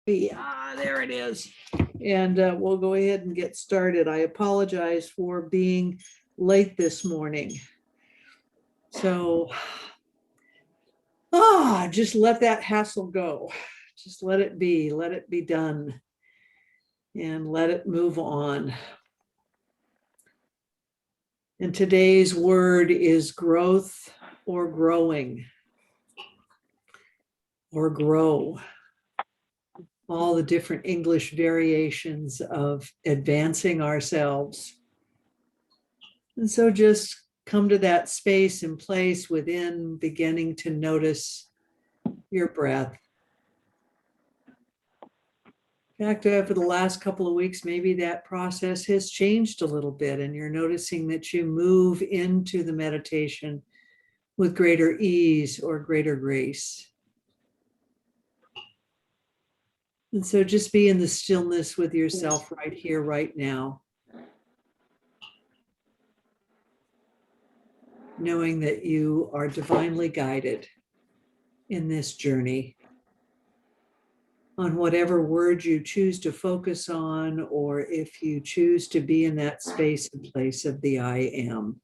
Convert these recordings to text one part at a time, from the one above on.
Yeah, there it is. And we'll go ahead and get started. I apologize for being late this morning. So, just let that hassle go. Just let it be done, and let it move on. And today's word is growth or growing or grow. All the different English variations of advancing ourselves. And so just come to that space and place within, beginning to notice your breath. In fact, over the last couple of weeks, maybe that process has changed a little bit, and you're noticing that you move into the meditation with greater ease or greater grace. And so just be in the stillness with yourself right here, right now. Knowing that you are divinely guided in this journey on whatever word you choose to focus on, or if you choose to be in that space and place of the I am.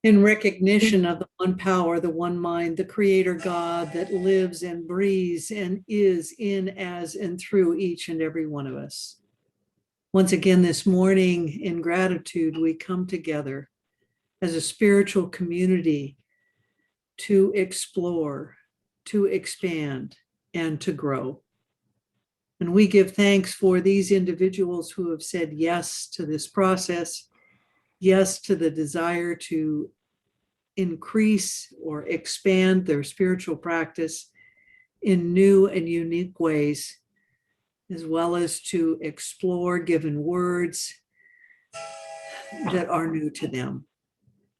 in recognition of the one power, the one mind, the creator God that lives and breathes and is in, as, and through each and every one of us. Once again, this morning, in gratitude, we come together as a spiritual community to explore, to expand, and to grow. And we give thanks for these individuals who have said yes to this process, yes to the desire to increase or expand their spiritual practice in new and unique ways, as well as to explore given words that are new to them.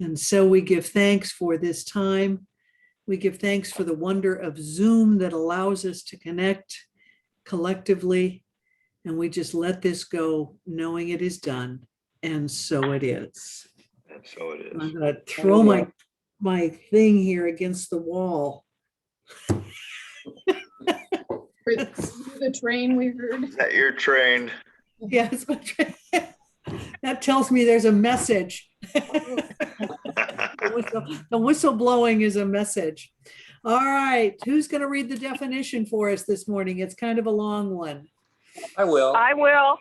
And so we give thanks for this time. We give thanks for the wonder of Zoom that allows us to connect collectively. And we just let this go, knowing it is done. And so it is. And so it is. I'm going to throw my thing here against the wall. The train we heard. That you're trained. Yeah, it's my train. That tells me there's a message. The whistle blowing is a message. All right, who's going to read the definition for us this morning? It's kind of a long one. I will. I will.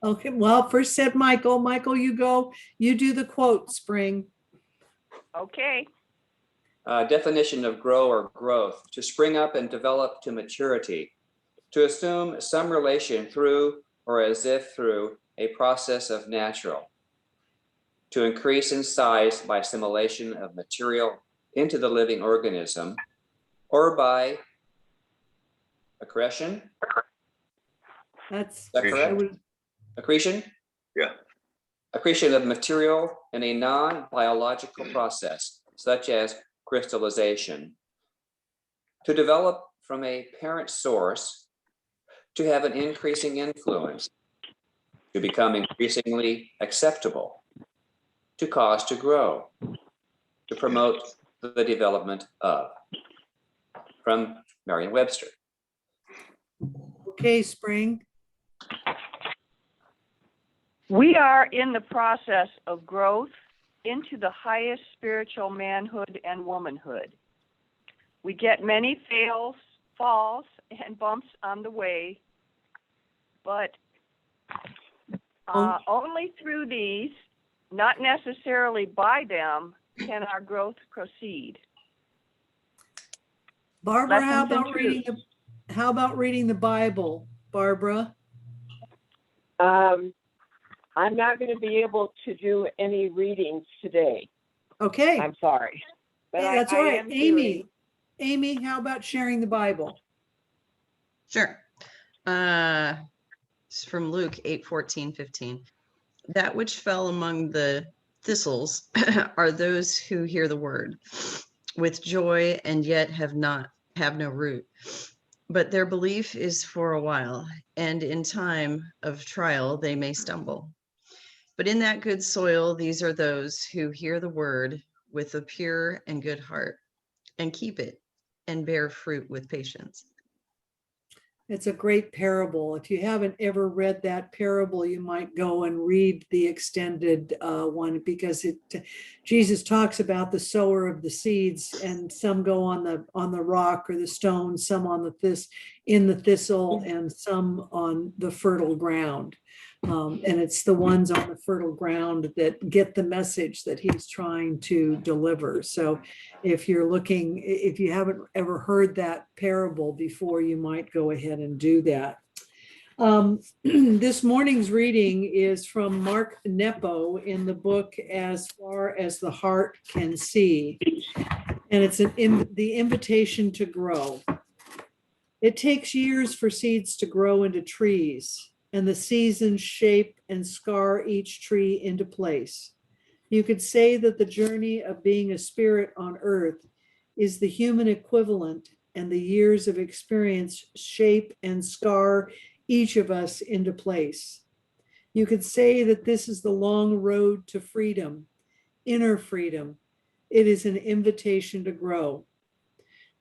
Okay, well, first said Michael. Michael, you go. You do the quote, Spring. Okay. Definition of grow or growth: to spring up and develop to maturity, to assume some relation through or as if through a process of natural, to increase in size by assimilation of material into the living organism, or by accretion. That's Is that correct? Accretion? Yeah. Accretion of material in a non-biological process, such as crystallization. To develop from a parent source, to have an increasing influence, to become increasingly acceptable, to cause to grow, to promote the development of. From Merriam-Webster. okay, Spring. We are in the process of growth into the highest spiritual manhood and womanhood. We get many fails, falls, and bumps on the way, but only through these, not necessarily by them, can our growth proceed. Barbara, how Lessons and about reading the Bible, Barbara? I'm not going to be able to do any readings today. Okay. I'm sorry. But Hey, that's I all right. am doing- Amy, how about sharing the Bible? Sure. It's from Luke 8:14-15. That which fell among the thistles are those who hear the word with joy and yet have no root. But their belief is for a while, and in time of trial they may stumble. But in that good soil, these are those who hear the word with a pure and good heart and keep it and bear fruit with patience. It's a great parable. If you haven't ever read that parable, you might go and read the extended one, because Jesus talks about the sower of the seeds, and some go on the rock or the stone, some on in the thistle, and some on the fertile ground. And it's the ones on the fertile ground that get the message that he's trying to deliver. So if you haven't ever heard that parable before, you might go ahead and do that. This morning's reading is from Mark Nepo in the book As Far as the Heart Can See. And it's the invitation to grow. It takes years for seeds to grow into trees, and the seasons shape and scar each tree into place. You could say that the journey of being a spirit on earth is the human equivalent, and the years of experience shape and scar each of us into place. You could say that this is the long road to freedom, inner freedom. It is an invitation to grow.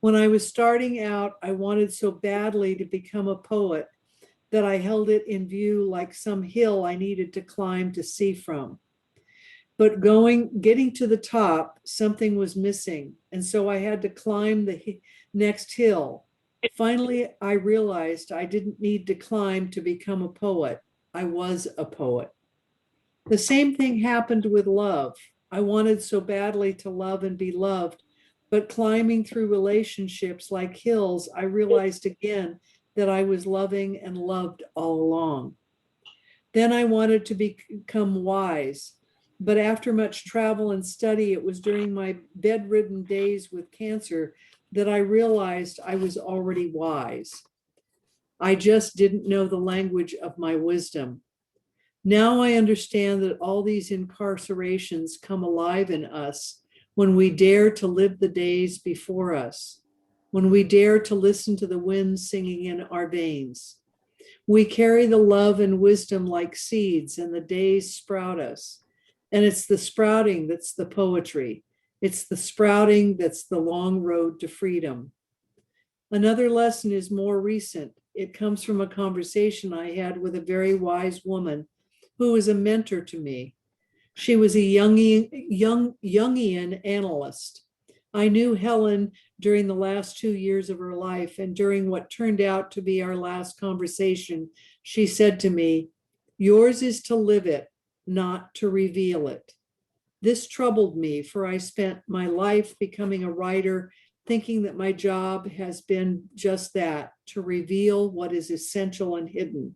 When I was starting out, I wanted so badly to become a poet that I held it in view like some hill I needed to climb to see from. But getting to the top, something was missing. And so I had to climb the next hill. Finally, I realized I didn't need to climb to become a poet. I was a poet. The same thing happened with love. I wanted so badly to love and be loved, but climbing through relationships like hills, I realized again that I was loving and loved all along. Then I wanted to become wise, but after much travel and study, it was during my bedridden days with cancer that I realized I was already wise. I just didn't know the language of my wisdom. Now I understand that all these incarcerations come alive in us when we dare to live the days before us, when we dare to listen to the wind singing in our veins. We carry the love and wisdom like seeds, and the days sprout us. And it's the sprouting that's the poetry. It's the sprouting that's the long road to freedom. Another lesson is more recent. It comes from a conversation I had with a very wise woman who was a mentor to me. She was a Jungian analyst. I knew Helen during the last 2 years of her life, and during what turned out to be our last conversation, she said to me, "Yours is to live it, not to reveal it." This troubled me, for I spent my life becoming a writer, thinking that my job has been just that, to reveal what is essential and hidden.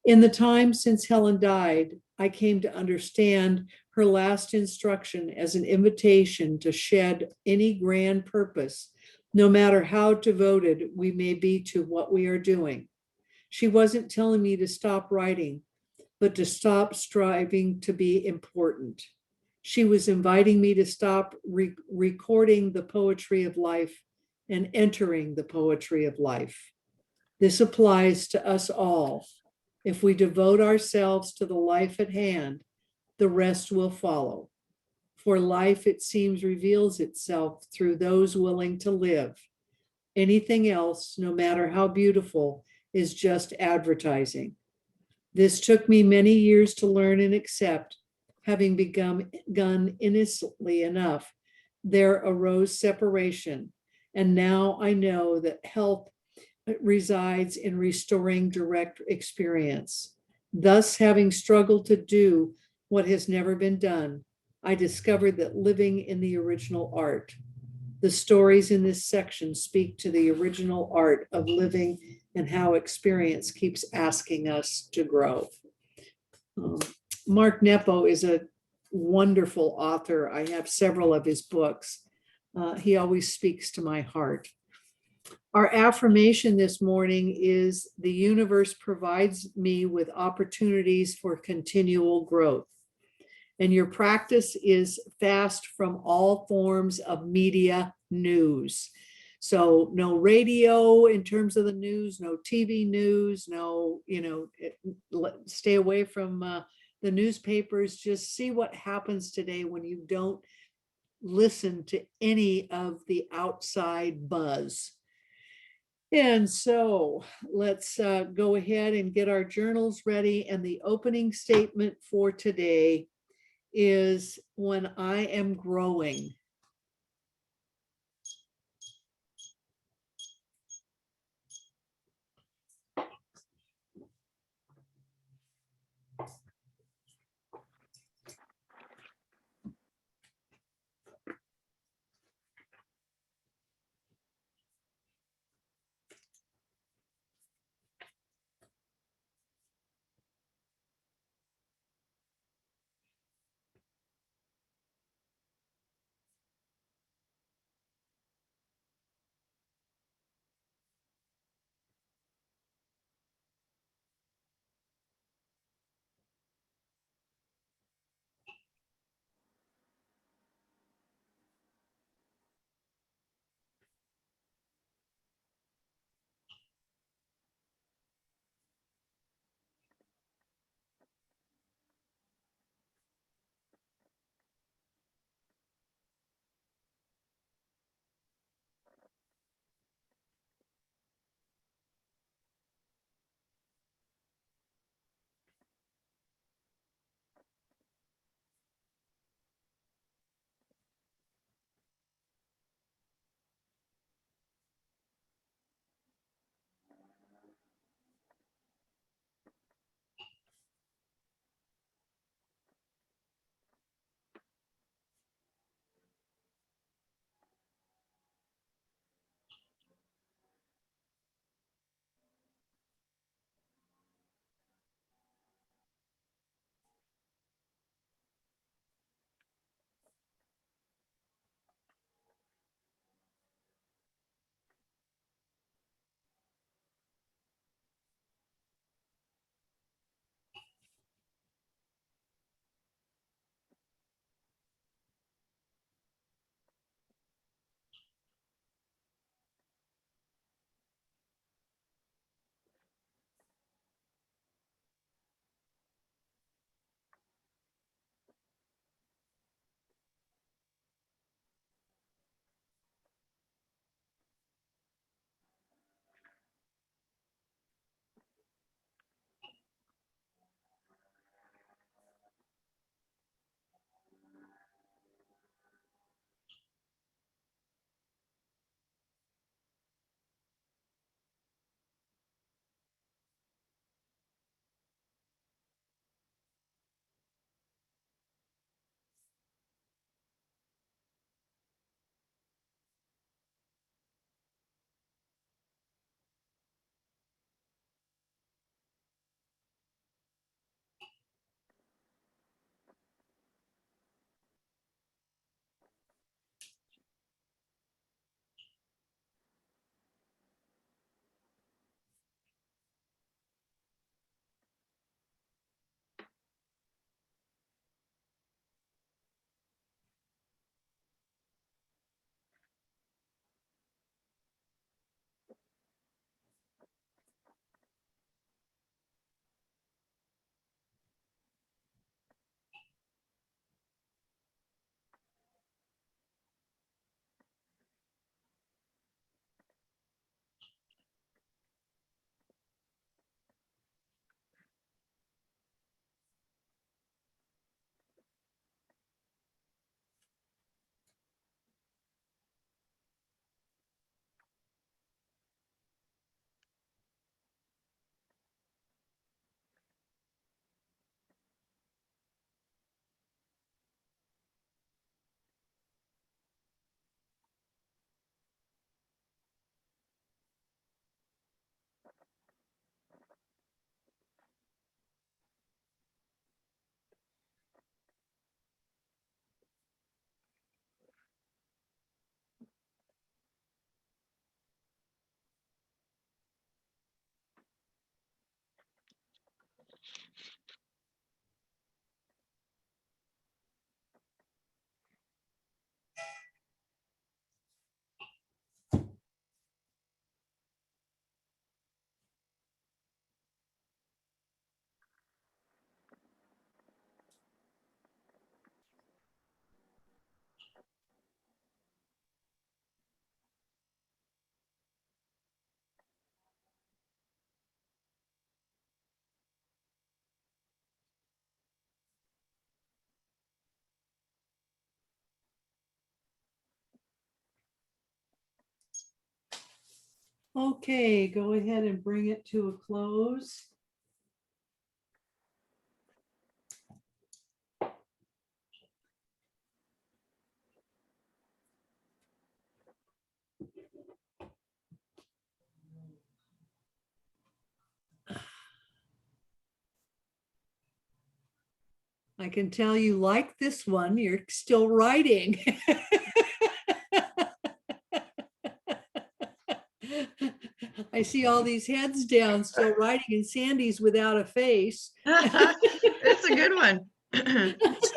In the time since Helen died, I came to understand her last instruction as an invitation to shed any grand purpose, no matter how devoted we may be to what we are doing. She wasn't telling me to stop writing, but to stop striving to be important. She was inviting me to stop recording the poetry of life and entering the poetry of life. This applies to us all. If we devote ourselves to the life at hand, the rest will follow. For life, it seems, reveals itself through those willing to live. Anything else, no matter how beautiful, is just advertising. This took me many years to learn and accept. Having begun innocently enough, there arose separation. And now I know that health resides in restoring direct experience. Thus, having struggled to do what has never been done, I discovered that living in the original art. The stories in this section speak to the original art of living and how experience keeps asking us to grow. Mark Nepo is a wonderful author. I have several of his books. He always speaks to my heart. Our affirmation this morning is the universe provides me with opportunities for continual growth. And your practice is fast from all forms of media news. So no radio in terms of the news, no TV news, no, stay away from the newspapers. Just see what happens today when you don't listen to any of the outside buzz. And so let's go ahead and get our journals ready. And the opening statement for today is when I am growing. Okay, go ahead and bring it to a close. I can tell you like this one, you're still writing. I see all these heads down, still writing, and Sandy's without a face. It's a good one.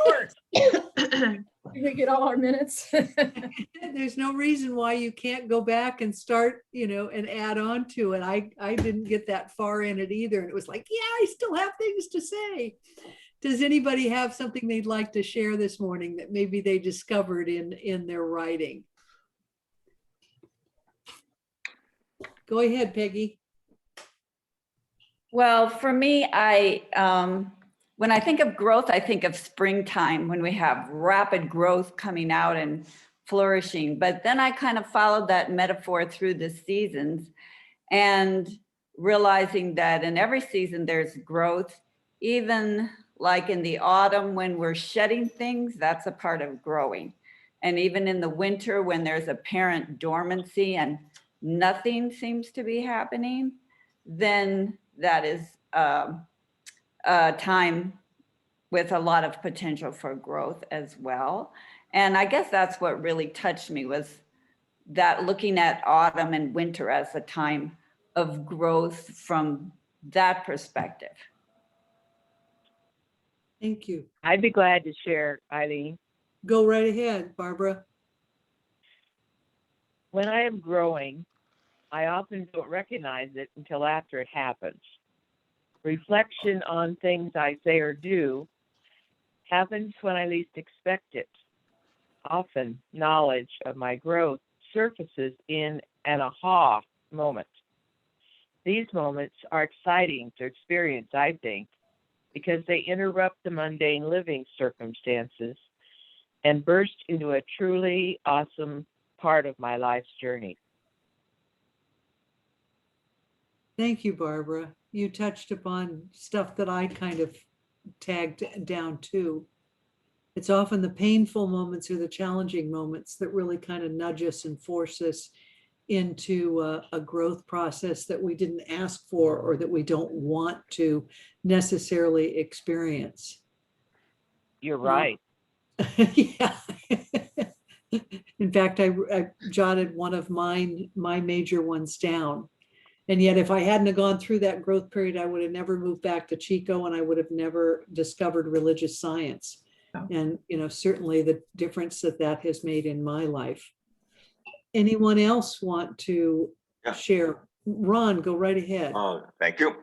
Short. Did we get all our minutes? There's no reason why you can't go back and start, and add on to it. I didn't get that far in it either. And it was like, yeah, I still have things to say. Does anybody have something they'd like to share this morning that maybe they discovered in their writing? Go ahead, Peggy. Well, for me, when I think of growth, I think of springtime when we have rapid growth coming out and flourishing. But then I kind of followed that metaphor through the seasons and realizing that in every season there's growth, even like in the autumn when we're shedding things, that's a part of growing. And even in the winter when there's apparent dormancy and nothing seems to be happening, then that is a time with a lot of potential for growth as well. And I guess that's what really touched me, was that looking at autumn and winter as a time of growth from that perspective. Thank you. I'd be glad to share, Eileen. Go right ahead, Barbara. When I am growing, I often don't recognize it until after it happens. Reflection on things I say or do happens when I least expect it. Often, knowledge of my growth surfaces in an aha moment. These moments are exciting to experience, I think, because they interrupt the mundane living circumstances and burst into a truly awesome part of my life's journey. Thank you, Barbara. You touched upon stuff that I kind of tagged down too. It's often the painful moments or the challenging moments that really kind of nudge us and force us into a growth process that we didn't ask for or that we don't want to necessarily experience. You're right. Yeah. In fact, I jotted one of my major ones down. And yet if I hadn't have gone through that growth period, I would have never moved back to Chico, and I would have never discovered religious science. Oh. And, certainly the difference that has made in my life. Anyone else want to share? Ron, go right ahead. Thank you.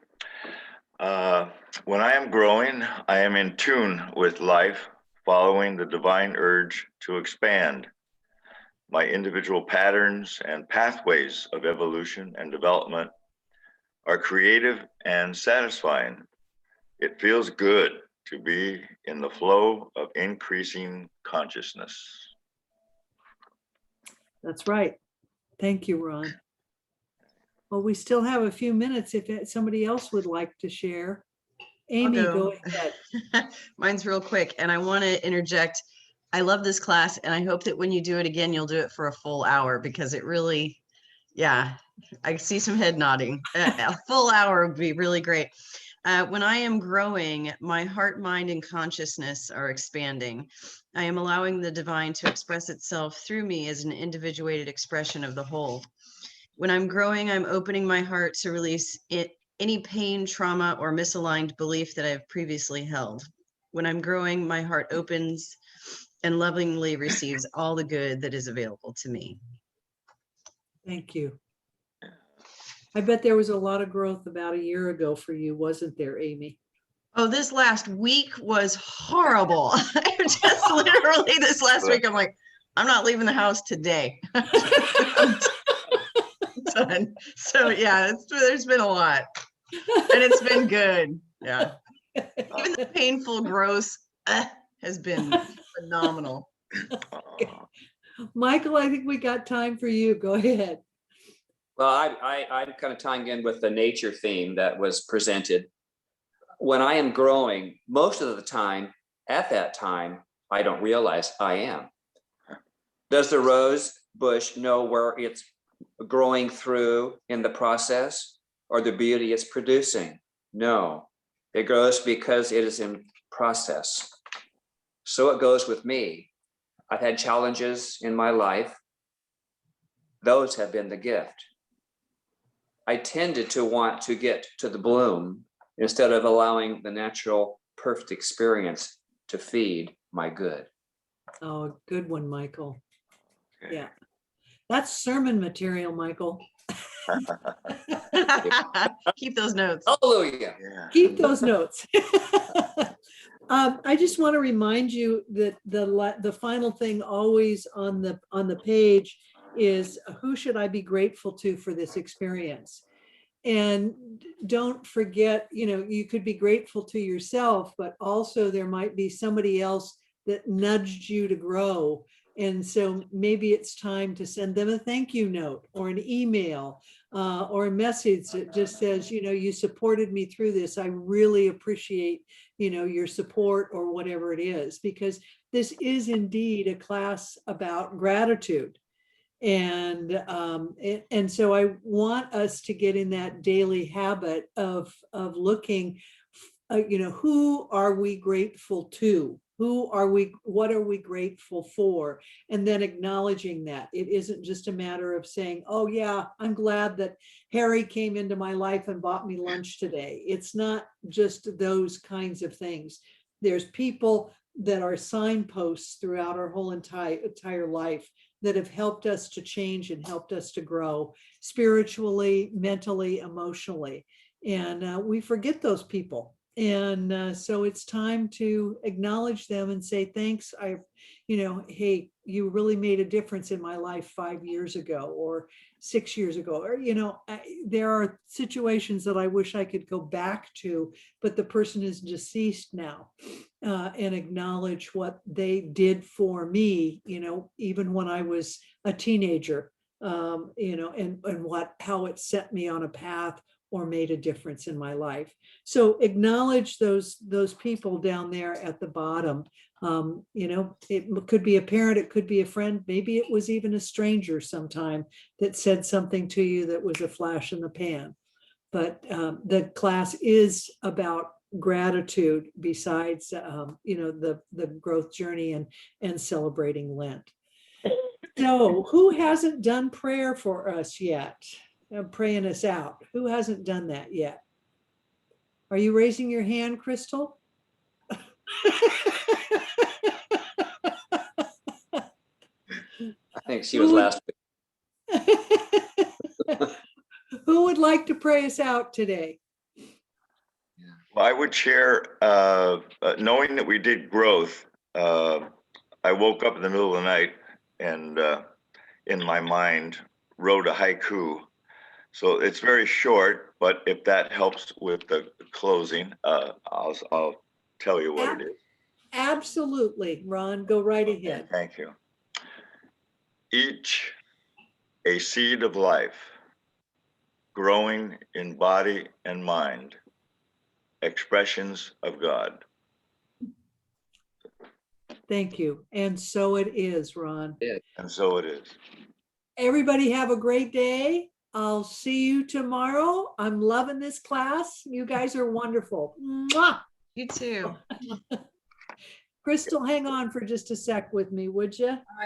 When I am growing, I am in tune with life, following the divine urge to expand. My individual patterns and pathways of evolution and development are creative and satisfying. It feels good to be in the flow of increasing consciousness. That's right. Thank you, Ron. Well, we still have a few minutes if somebody else would like to share. Amy, go ahead. Mine's real quick, and I want to interject. I love this class, and I hope that when you do it again, you'll do it for a full hour, because it really, yeah, I see some head nodding. A full hour would be really great. When I am growing, my heart, mind, and consciousness are expanding. I am allowing the divine to express itself through me as an individuated expression of the whole. When I'm growing, I'm opening my heart to release any pain, trauma, or misaligned belief that I've previously held. When I'm growing, my heart opens and lovingly receives all the good that is available to me. Thank you. I bet there was a lot of growth about a year ago for you, wasn't there, Amy? Oh, this last week was horrible. Just literally this last week, I'm like, I'm not leaving the house today. So yeah, there's been a lot, and it's been good. Yeah, even the painful, gross has been phenomenal. Michael, I think we got time for you. Go ahead. Well, I'm kind of tying in with the nature theme that was presented. When I am growing, most of the time, at that time, I don't realize I am. Does the rose bush know where it's growing through in the process or the beauty it's producing? No, it grows because it is in process. So it goes with me. I've had challenges in my life. Those have been the gift. I tended to want to get to the bloom instead of allowing the natural, perfect experience to feed my good. Oh, good one, Michael. Okay. Yeah. That's sermon material, Michael. Keep those notes. Hallelujah. Yeah. Keep those notes. I just want to remind you that the final thing always on the page is, who should I be grateful to for this experience? And don't forget, you could be grateful to yourself, but also there might be somebody else that nudged you to grow. And so maybe it's time to send them a thank you note or an email or a message that just says, you supported me through this. I really appreciate, your support, or whatever it is, because this is indeed a class about gratitude. And so I want us to get in that daily habit of looking, who are we grateful to? What are we grateful for? And then acknowledging that it isn't just a matter of saying, oh yeah, I'm glad that Harry came into my life and bought me lunch today. It's not just those kinds of things. There's people that are signposts throughout our whole entire life that have helped us to change and helped us to grow spiritually, mentally, emotionally. And we forget those people. And so it's time to acknowledge them and say, thanks. Hey, you really made a difference in my life 5 years ago or 6 years ago. Or, there are situations that I wish I could go back to, but the person is deceased now, and acknowledge what they did for me, even when I was a teenager, and how it set me on a path or made a difference in my life. So acknowledge those people down there at the bottom. It could be a parent, it could be a friend, maybe it was even a stranger sometime that said something to you that was a flash in the pan. But the class is about gratitude, besides the growth journey and celebrating Lent. So who hasn't done prayer for us yet? Praying us out. Who hasn't done that yet? Are you raising your hand, Crystal? I think she was last week. Who would like to pray us out today? Well, I would share, knowing that we did growth, I woke up in the middle of the night and in my mind wrote a haiku. So it's very short, but if that helps with the closing, I'll tell you what it is. Absolutely, Ron, go right ahead. Thank you. Each a seed of life, growing in body and mind, expressions of God. Thank you. And so it is, Ron. And so it is. Everybody have a great day. I'll see you tomorrow. I'm loving this class. You guys are wonderful. Mwah! You too. Crystal, hang on for just a sec with me, would you?